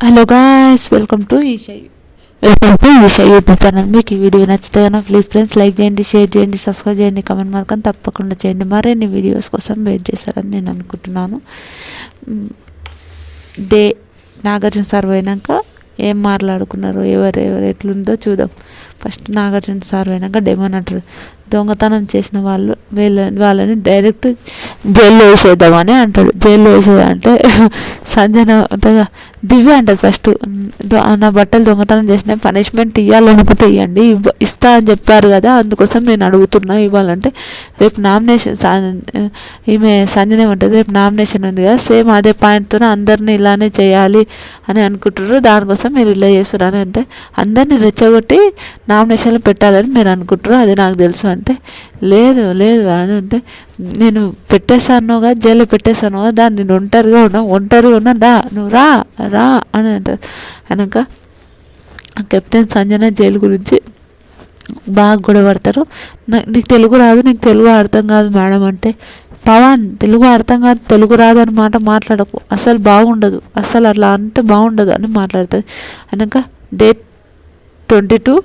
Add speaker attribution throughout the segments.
Speaker 1: Hello guys, welcome to Isha YouTube channel. మీకు ఈ video నచ్చితే కనుక ప్లీజ్ ఫ్రెండ్స్ లైక్ చేయండి, షేర్ చేయండి, సబ్స్క్రైబ్ చేయండి, కమెంట్ మార్కని తప్పకుండా చేయండి. మరిన్ని వీడియోస్ కోసం వెయిట్ చేస్తారని నేను అనుకుంటున్నాను. డే నాగార్జున సార్ పోయినాక ఏం మాట్లాడుకున్నారు, ఎవరు ఎట్లుందో చూద్దాం. ఫస్ట్ నాగార్జున సార్ పోయినాక డెమోన్ అంటారు, దొంగతనం చేసిన వాళ్ళని డైరెక్ట్ జైల్లో వేసేద్దామని అంటాడు. జైల్లో వేసేదంటే సంజన అంటగా దివ్య అంటారు, ఫస్ట్ నా బట్టలు దొంగతనం చేసిన పనిష్మెంట్ ఇవ్వాలనుకుంటే ఇవ్వండి, ఇస్తా అని చెప్పారు కదా, అందుకోసం నేను అడుగుతున్నా ఇవ్వాలంటే. రేపు నామినేషన్ ఈమె సంజన ఏమంటుంది, రేపు నామినేషన్ ఉంది కదా, సేమ్ అదే పాయింట్తో అందరినీ ఇలానే చేయాలి అని అనుకుంటున్నారు, దానికోసం మీరు ఇలా చేస్తున్నారు అని అంటే, అందరినీ రెచ్చగొట్టి నామినేషన్లు పెట్టాలని మీరు అనుకుంటారు, అది నాకు తెలుసు అంటే, లేదు అని అంటే, నేను పెట్టేశానుగా, జైల్లో పెట్టేశానుగా, దాన్ని నేను ఒంటరిగా ఉన్నా దా నువ్వు రా అని అంటారు. అనక కెప్టెన్ సంజన జైలు గురించి బాగా గొడవ పడతారు. నీకు తెలుగు రాదు, నీకు తెలుగు అర్థం కాదు మేడం అంటే, పవన్ తెలుగు అర్థం కాదు, తెలుగు రాదు అని మాట్లాడకు, అసలు బాగుండదు, అసలు అట్లా అంటే బాగుండదు అని మాట్లాడుతుంది. అనక డేట్ 22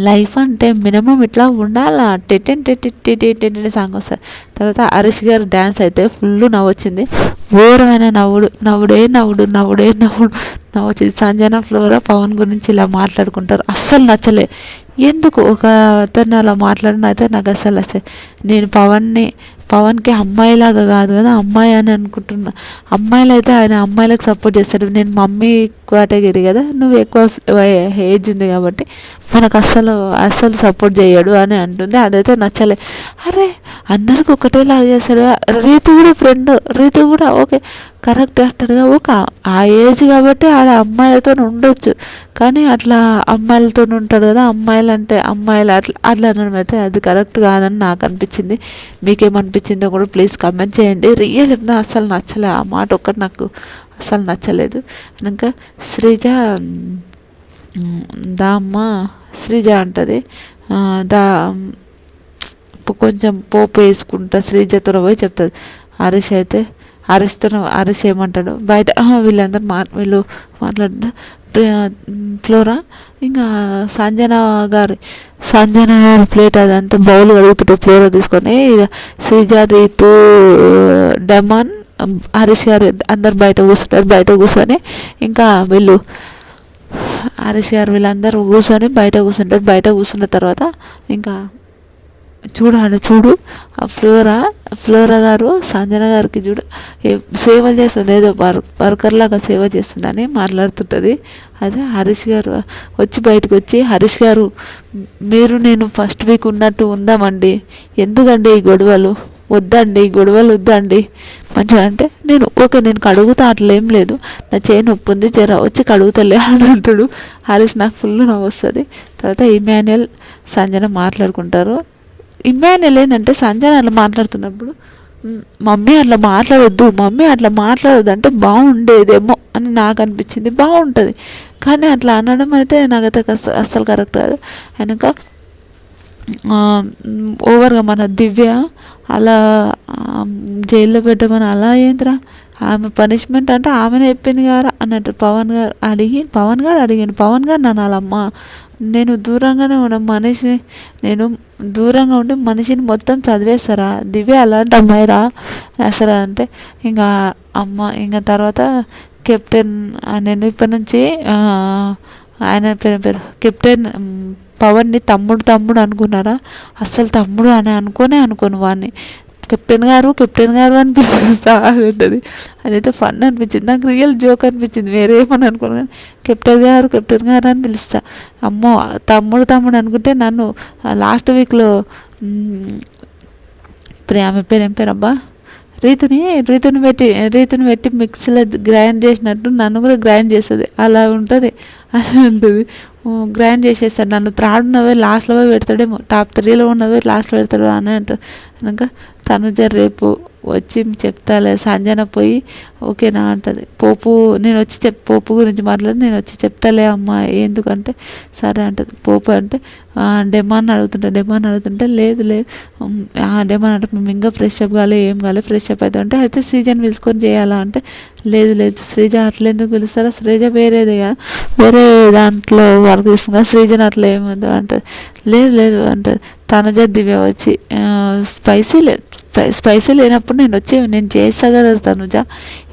Speaker 1: లైఫ్ అంటే మినిమం ఇట్లా ఉండాలా, టెటెన్ సాంగ్ వస్తుంది. తర్వాత హరీష్ గారు డ్యాన్స్ అయితే ఫుల్ నవ్వొచ్చింది, ఘోరమైన నవ్వొచ్చింది. సంజన ఫ్లోరా పవన్ గురించి ఇలా మాట్లాడుకుంటారు, అస్సలు నచ్చలే. ఎందుకు ఒక అతను అలా మాట్లాడిన అయితే నాకు అస్సలు నచ్చలేదు. నేను పవన్కి అమ్మాయిలాగా కాదు కదా, అమ్మాయి అని అనుకుంటున్నా. అమ్మాయిలు అయితే ఆయన అమ్మాయిలకు సపోర్ట్ చేస్తాడు, నేను మమ్మీ కేటగిరీ కదా, నువ్వు ఎక్కువ ఏజ్ ఉంది కాబట్టి మనకు అస్సలు సపోర్ట్ చేయడు అని అంటుంది. అదైతే నచ్చలే. అరే అందరికి ఒకటేలాగా చేస్తాడు. రీతు కూడా ఓకే కరెక్ట్ అంటాడుగా, ఒక ఆ ఏజ్ కాబట్టి ఆడ అమ్మాయిలతో ఉండొచ్చు, కానీ అట్లా అమ్మాయిలతో ఉంటాడు కదా, అమ్మాయిలు అట్లా అనడం అయితే అది కరెక్ట్ కాదని నాకు అనిపించింది. మీకేమనిపించిందో కూడా ప్లీజ్ కమెంట్ చేయండి. రియల్ అస్సలు నచ్చలే, ఆ మాట ఒక్కటి నాకు అస్సలు నచ్చలేదు. ఇంకా శ్రీజ అంటది, కొంచెం పోపు వేసుకుంటా శ్రీజతో పోయి చెప్తుంది. హరీష్ ఏమంటాడు, బయట వీళ్ళు మాట్లాడుతుంటారు. ఫ్లోరా ఇంకా సంజన గారి ప్లేట్ అదంతా బౌల్ కడుగుతుంటే ఫ్లోరా తీసుకొని శ్రీజ, రీతు, డెమాన్, హరీష్ గారు అందరు బయట కూర్చొని ఇంకా హరీష్ గారు వీళ్ళందరూ బయట కూర్చున్న తర్వాత ఇంకా చూడు ఆ ఫ్లోరా గారు సంజన గారికి చూడు సేవలు చేస్తుంది, ఏదో వర్కర్లాగా సేవ చేస్తుందని మాట్లాడుతుంటుంది. అదే హరీష్ గారు బయటకు వచ్చి హరీష్ గారు, మీరు నేను ఫస్ట్ వీక్ ఉన్నట్టు ఉందామండి, ఎందుకండి ఈ గొడవలు వద్దండి మంచిగా అంటే, నేను కడుగుతా, అట్లా ఏం లేదు, నా చేయి నొప్పి ఉంది, వచ్చి కడుగుతలే అని అంటాడు. హరీష్ నాకు ఫుల్ నవ్వు వస్తుంది. తర్వాత ఇమాన్యుయల్ సంజన మాట్లాడుకుంటారు. ఇమాన్యుయల్ ఏంటంటే సంజన అట్లా మాట్లాడుతున్నప్పుడు, మమ్మీ అట్లా మాట్లాడొద్దు అంటే బాగుండేదేమో అని నాకు అనిపించింది. బాగుంటుంది కానీ అట్లా అనడం అయితే నాకైతే అస్సలు కరెక్ట్ కాదు. వెనక ఓవర్గా మన దివ్య అలా జైల్లో పెట్టమని అలా ఏంద్రా, ఆమె పనిష్మెంట్ అంటే ఆమెనే చెప్పింది కదా అన్నట్టు పవన్ గారు అడిగాను నన్ను వాళ్ళమ్మ, నేను దూరంగానే దూరంగా ఉండి మనిషిని మొత్తం చదివేస్తారా, దివ్య అలాంటి అమ్మాయిరా అసలు అంటే, ఇంకా ఇంకా తర్వాత కెప్టెన్, నేను ఇప్పటి నుంచి ఆయన పేరు కెప్టెన్ పవన్ని తమ్ముడు అనుకున్నారా, అస్సలు తమ్ముడు అని అనుకోను వాడిని, కెప్టెన్ గారు అని పిలుస్తా అంటుంది. అదైతే ఫన్ అనిపించింది నాకు, రియల్ జోక్ అనిపించింది, వేరేమని అనుకున్నాను. కెప్టెన్ గారు అని పిలుస్తా, అమ్మో తమ్ముడు అనుకుంటే నన్ను లాస్ట్ వీక్లో ఆమె పేరు ఏం పేరబ్బా, రీతుని పెట్టి మిక్సీలో గ్రైండ్ చేసినట్టు నన్ను కూడా గ్రైండ్ చేస్తుంది, అలా ఉంటుంది అని అంటుంది. గ్రైండ్ చేసేస్తాడు, నన్ను థర్డ్ ఉన్నవే లాస్ట్లో పోయి పెడతాడేమో, టాప్ 3లో ఉన్నవే లాస్ట్లో పెడతాడు అని అంటారు. కనుక తనుజ రేపు వచ్చి చెప్తాలే, సంజన పోయి ఓకేనా అంటది. పోపు గురించి మాట్లాడి నేను వచ్చి చెప్తాలే అమ్మ, ఎందుకంటే సరే అంటది. పోపు అంటే డెమాన్ అడుగుతుంటే లేదు డెమాన్ అంటే మేము ఇంకా ఫ్రెష్ అప్ కాలే, ఏం కాలే, ఫ్రెష్ అప్ అయితే అయితే సీజన్ పిలుచుకొని చేయాలా అంటే లేదు లేదు శ్రీజ అట్లా ఎందుకు పిలుస్తారా, శ్రీజ వేరేది కదా, వేరే దాంట్లో వర్క్ చేస్తుంది కదా, శ్రీజని అట్లా ఏముందో అంటది. లేదు లేదు అంటది. తనుజ దివ్య వచ్చి స్పైసీ లేదు, స్పైసీ లేనప్పుడు నేను చేస్తా కదా తనుజ,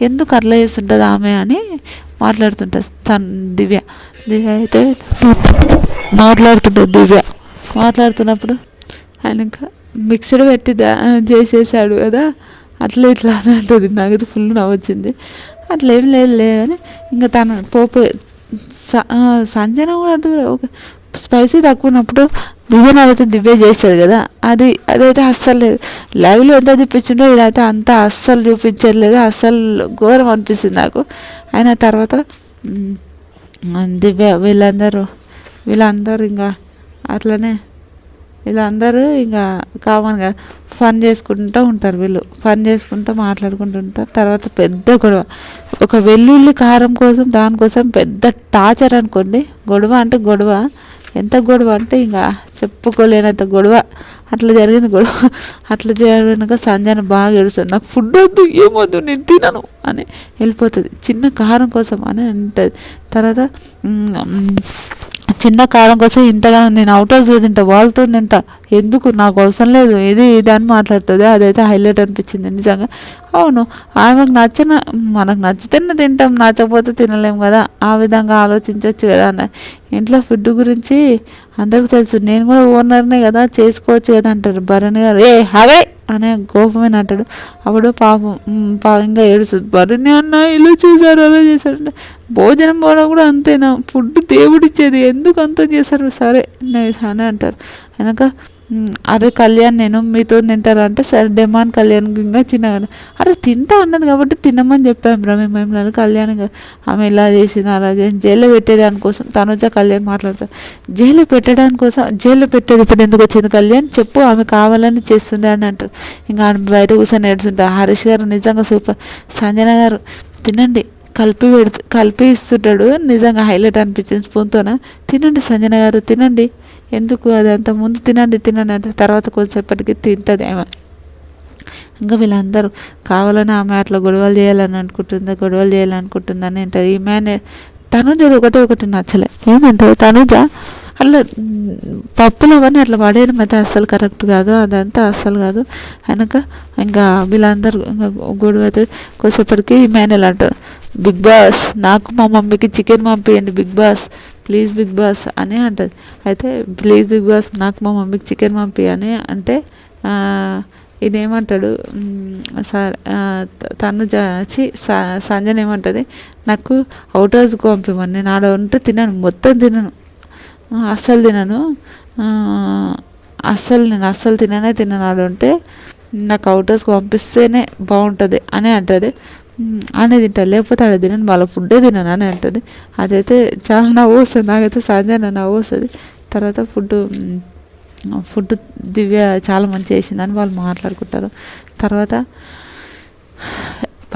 Speaker 1: ఎందుకు అట్లా చేస్తుంటుంది ఆమె అని మాట్లాడుతుంటుంది దివ్య. దివ్య అయితే మాట్లాడుతున్నప్పుడు ఆయన ఇంకా మిక్సడ్ పెట్టి చేసేసాడు కదా, అట్లా ఇట్లా అని అంటుంది. నాకైతే ఫుల్ నవ్వొచ్చింది. అట్లా ఏం లేదు కానీ ఇంకా తను పోపు సంజన కూడా ఒక స్పైసీ తక్కువ ఉన్నప్పుడు దివ్యని అడిగితే దివ్య చేస్తుంది కదా, అదైతే అస్సలు లేదు. లైవ్లో ఎంత చూపించిండో ఇదైతే అంత అస్సలు చూపించలేదు, అస్సలు ఘోరం అనిపిస్తుంది నాకు. అయిన తర్వాత దివ్య వీళ్ళందరూ ఇంకా అట్లనే వీళ్ళందరూ ఇంకా కామన్గా ఫన్ చేసుకుంటూ ఉంటారు. వీళ్ళు ఫన్ చేసుకుంటూ మాట్లాడుకుంటూ ఉంటారు. తర్వాత పెద్ద గొడవ, ఒక వెల్లుల్లి కారం కోసం దానికోసం పెద్ద టార్చర్ అనుకోండి. గొడవ ఎంత గొడవ అంటే ఇంకా చెప్పుకోలేనంత గొడవ. అట్లా జరిగింది గొడవ. అట్లా జరిగినాక సంజన బాగా ఏడుస్తుంది, నాకు ఫుడ్ వద్దు, ఏమొద్దు, నేను తినను అని వెళ్ళిపోతుంది. చిన్న కారం కోసం అని అంటుంది. తర్వాత చిన్న కారం కోసం ఇంతగానో నేను అవుట్ హౌస్ తింటా, వాళ్ళతో తింటా, ఎందుకు నాకు అవసరం లేదు, ఇది అని మాట్లాడుతుంది. అదైతే హైలైట్ అనిపించింది నిజంగా. అవును, మనకు నచ్చితేనే తింటాం, నచ్చకపోతే తినలేము కదా, ఆ విధంగా ఆలోచించవచ్చు కదా అన్న. ఇంట్లో ఫుడ్ గురించి అందరికీ తెలుసు, నేను కూడా ఓనర్నే కదా, చేసుకోవచ్చు కదా అంటారు. భరణి గారు అవే అనే కోపమని అంటాడు. అప్పుడు పాపం ఇంకా ఏడుస్తుంది. భరణి అన్న ఇలా చేశారు అలా చేశారంటే, భోజనం పోవడం కూడా అంతేనా, ఫుడ్ దేవుడిచ్చేది, ఎందుకు అంత చేశారు, సరే అని అంటారు. వెనక అరే కళ్యాణ్ నేను మీతో తింటారా అంటే, సరే డెమాన్ కళ్యాణ్ ఇంకా చిన్నగా, అరే తింటా అన్నది కాబట్టి తినమని చెప్పాము మేము కళ్యాణ్ ఆమె ఇలా చేసింది అలా చేసింది, జైల్లో పెట్టేదానికోసం తనుజ కళ్యాణ్ మాట్లాడతారు. జైల్లో పెట్టేది ఇప్పుడు ఎందుకు వచ్చింది కళ్యాణ్ చెప్పు, ఆమె కావాలని చేస్తుంది అని అంటారు. ఇంకా ఆమె బయట కూర్చొని ఏడుస్తుంటారు. హరీష్ గారు నిజంగా సూపర్, సంజన గారు తినండి కలిపి ఇస్తుంటాడు, నిజంగా హైలైట్ అనిపించింది. స్పూన్తోన తినండి సంజన గారు తినండి, ఎందుకు అదంతా ముందు తినండి అంటే తర్వాత కొంచెంసేపటికి తింటుంది ఆమె. ఇంకా వీళ్ళందరూ కావాలని ఆమె అట్లా గొడవలు చేయాలనుకుంటుందని అంటారు. ఈమె తనుజ ఒకటి నచ్చలే, ఏమంటే తనుజ అట్లా పప్పులు అవన్నీ అట్లా పడేయడం అయితే అస్సలు కరెక్ట్ కాదు, అదంతా అస్సలు కాదు. వెనక ఇంకా వీళ్ళందరూ ఇంకా గొడవ అయితే కొంచెంసేపటికి ఈమెయిల్ అంటారు, బిగ్ బాస్ నాకు మా మమ్మీకి చికెన్ పంపించండి Bigg Boss please Bigg Boss అని అంటుంది. అయితే ప్లీజ్ బిగ్ బాస్ నాకు మా మమ్మీకి చికెన్ పంపి అని అంటే ఇదేమంటాడు సార్ తను సంజన ఏమంటుంది, నాకు అవుట్ హౌస్కి పంపిమని, నేను ఆడ ఉంటే మొత్తం తినను, నేను అస్సలు తినను ఆడ ఉంటే, నాకు అవుట్ హౌస్కి పంపిస్తేనే బాగుంటుంది అని అంటుంది. అనే తింటాను, లేకపోతే ఆడ తినను, వాళ్ళ ఫుడ్డే తినను అని అంటుంది. అదైతే చాలా నవ్వు వస్తుంది నాకైతే, సంజన నవ్వు వస్తుంది. తర్వాత ఫుడ్ దివ్య చాలా మంచి చేసిందని వాళ్ళు మాట్లాడుకుంటారు. తర్వాత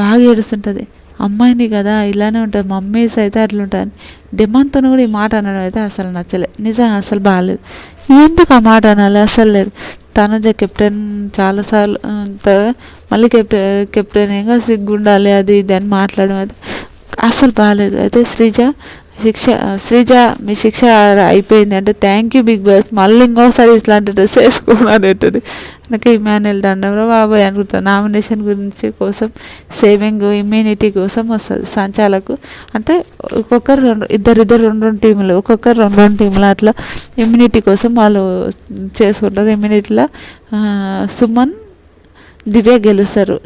Speaker 1: బాగా ఏడుస్తుంటుంది, అమ్మాయిని కదా ఇలానే ఉంటుంది, మమ్మీస్ అయితే అట్లా ఉంటుంది. డెమాన్తో కూడా ఈ మాట అనడం అయితే అసలు నచ్చలేదు, నిజంగా అసలు బాగాలేదు. ఎందుకు ఆ మాట అనాలి, అసలు లేదు. తనుజ కెప్టెన్ చాలాసార్లు మళ్ళీ కెప్టెన్గా సిగ్గుండాలి అది ఇది అని మాట్లాడడం అయితే అస్సలు బాగాలేదు. అయితే శ్రీజ మీ శిక్ష అయిపోయింది అంటే, థ్యాంక్ యూ బిగ్ బాస్, మళ్ళీ ఇంకోసారి ఇట్లాంటి డ్రెస్ వేసుకోమని అంటుంది. నాకు ఇమాన్యుయల్ దండంలో బాబాయ్ అనుకుంటాను. నామినేషన్ కోసం సేవింగ్ ఇమ్యూనిటీ కోసం వస్తుంది సంచాలకు, అంటే ఒక్కొక్కరు ఇద్దరు రెండు టీములు, ఒక్కొక్కరు రెండు టీములు అట్లా ఇమ్యూనిటీ కోసం వాళ్ళు చేసుకుంటారు. ఇమ్యూనిటీలో సుమన్ దివ్య గెలుస్తారు,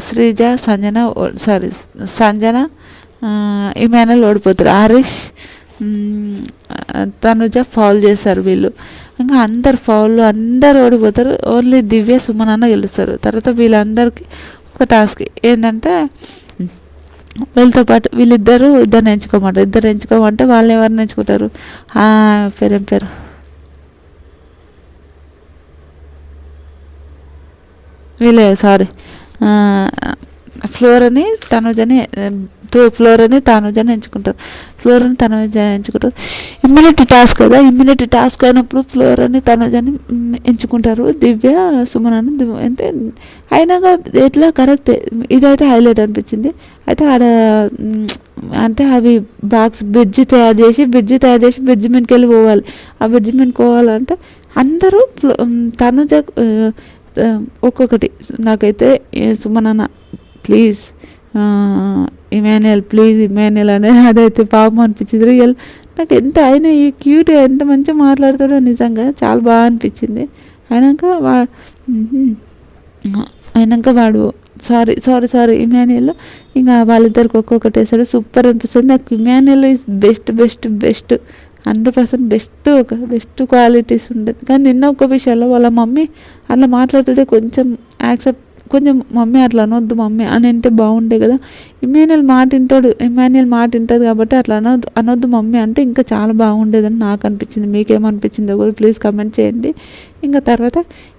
Speaker 1: సంజన ఇమాన్యుయల్ ఓడిపోతారు, హరీష్ తనుజ ఫౌల్ చేస్తారు వీళ్ళు. ఇంకా అందరు ఓడిపోతారు, ఓన్లీ దివ్య సుమన్ అన్న గెలుస్తారు. తర్వాత వీళ్ళందరికీ ఒక టాస్క్ ఏంటంటే, వీళ్ళతో పాటు ఇద్దరు ఎంచుకోమంటే వాళ్ళు ఎవరిని ఎంచుకుంటారు, పేరు వీళ్ళే ఫ్లోర్ అని తనుజని ఫ్లోరాని తనుజని ఎంచుకుంటారు. ఇమ్యూనిటీ టాస్క్ కదా, ఇమ్యూనిటీ టాస్క్ అయినప్పుడు ఫ్లోరాని తనుజని ఎంచుకుంటారు. దివ్య సుమనని అంటే అయినాక ఎట్లా కరెక్టే. ఇదైతే హైలైట్ అనిపించింది. అయితే ఆడ అంటే అవి బ్రిడ్జి తయారు చేసి బ్రిడ్జి మీదకి వెళ్ళి పోవాలి. ఆ బ్రిడ్జి మీదకి పోవాలంటే అందరూ తనుజ ఒక్కొక్కటి నాకైతే సుమనన్న ప్లీజ్ ఇమాన్యుయల్ అనేది అదైతే పాపం అనిపించింది. రియల్ నాకు ఎంత ఆయన ఈ క్యూట్ ఎంత మంచిగా మాట్లాడతాడో నిజంగా చాలా బాగా అనిపించింది. అయినాక వాడు సారీ ఇమాన్యుయల్ ఇంకా వాళ్ళిద్దరికి ఒక్కొక్కటి వేసాడు. సూపర్ అనిపిస్తుంది నాకు. Emmanuel is best 100% best qualities ఉండేది. కానీ నిన్న ఒక విషయంలో వాళ్ళ మమ్మీ అట్లా మాట్లాడుతుంటే కొంచెం మమ్మీ అట్లా అనొద్దు మమ్మీ అని అంటే బాగుండే కదా. ఇమాన్యుయల్ మాట వింటుంది కాబట్టి అట్లా అనొద్దు మమ్మీ అంటే ఇంకా చాలా బాగుండేదని నాకు అనిపించింది. మీకేమనిపించిందో కూడా ప్లీజ్ కమెంట్ చేయండి. ఇంకా తర్వాత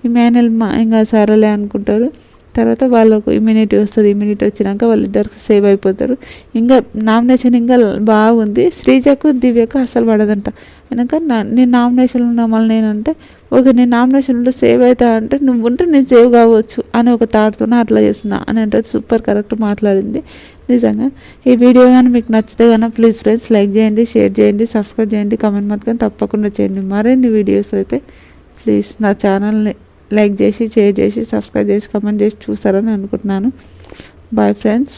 Speaker 1: ఇమాన్యుయల్ ఇంకా సరేలే అనుకుంటాడు. తర్వాత వాళ్ళకు ఇమ్యూనిటీ వస్తుంది. ఇమ్యూనిటీ వచ్చినాక వాళ్ళిద్దరికి సేవ్ అయిపోతారు. ఇంకా నామినేషన్ ఇంకా బాగుంది. శ్రీజకు దివ్యకు అసలు పడదంట. వెనక నేను నామినేషన్లో ఉన్న మళ్ళీ నేనంటే ఓకే నేను నామినేషన్లో సేవ్ అవుతా అంటే నువ్వు ఉంటే నేను సేవ్ కావచ్చు అని ఒక థాట్తోనే అట్లా చేస్తున్నా అని అంటే సూపర్ కరెక్ట్ మాట్లాడింది నిజంగా. ఈ వీడియో కానీ మీకు నచ్చితే కానీ ప్లీజ్ ఫ్రెండ్స్ లైక్ చేయండి, షేర్ చేయండి, సబ్స్క్రైబ్ చేయండి, కామెంట్ మాత్రం తప్పకుండా చేయండి. మరిన్ని వీడియోస్ అయితే ప్లీజ్ నా ఛానల్ని లైక్ చేసి, షేర్ చేసి, సబ్స్క్రైబ్ చేసి, కామెంట్ చేసి చూస్తారని అనుకుంటున్నాను. Bye friends.